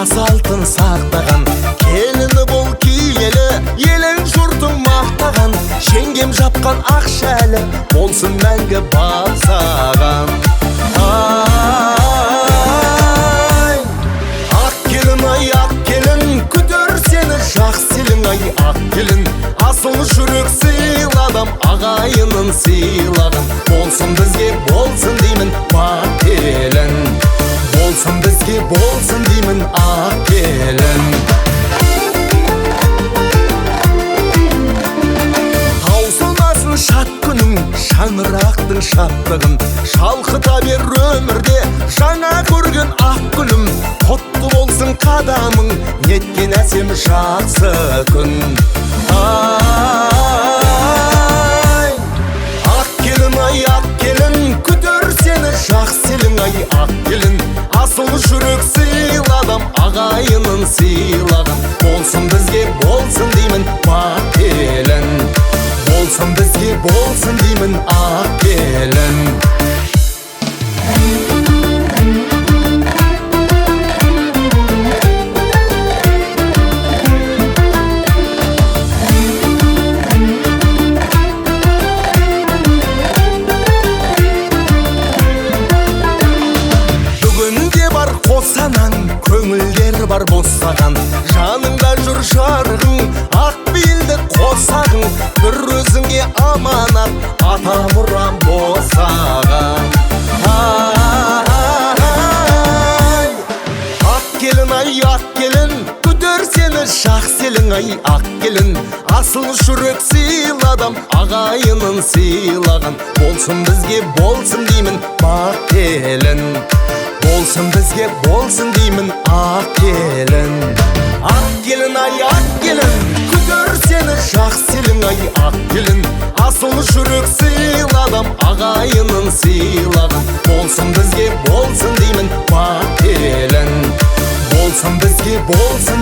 ата салтын сақтаған, келіні бол киелі, елің жұртың мақтаған, жеңгем жапқан ақ шәлі болсын мәңгі бапсаған. Ақ келін ай, ақ келін, күтер сені жақселің ай, ақ келін, асыл жүрек сыйладым, ағайынын сыйлаған, болсын бізге болсын деймін ақ келін, болсын бізге болсын деймін ақ келін. Таусылмасын шат күнің, шаңырақтың шаттығын, шалқыта бер өмірде жаңа көрген ақ гүлім, құтты болсын қадамың, неткен әсем жақсы күн. Ақ келін ай, ақ келін, күтер сені жақселің ай, ақ келін, асыл жүрек сыйладым, ағайынын сыйлаған, болсын бізге болсын деймін ақ келін, болсын бізге болсын деймін ақ келін. Қосанаң, көңілдер бар босаған, жаныңда жүр жарығың, ақ бейілді қосағың, бір өзіңе аманат, ата мұрам босаған. Ақ келін ай, ақ келін, күтер сені жақселің ай, ақ келін, асыл жүрек сыйладым, ағайынын сыйлаған, болсын бізге болсын деймін ақ келін, болсын бізге болсын деймін ақ келін. Ақ келін ай, ақ келін, күтер сені жақселің ай, ақ келін, асыл жүрек сыйладым, ағайынын сыйлаған, болсын бізге болсын деймін ақ келін, болсын бізге болсын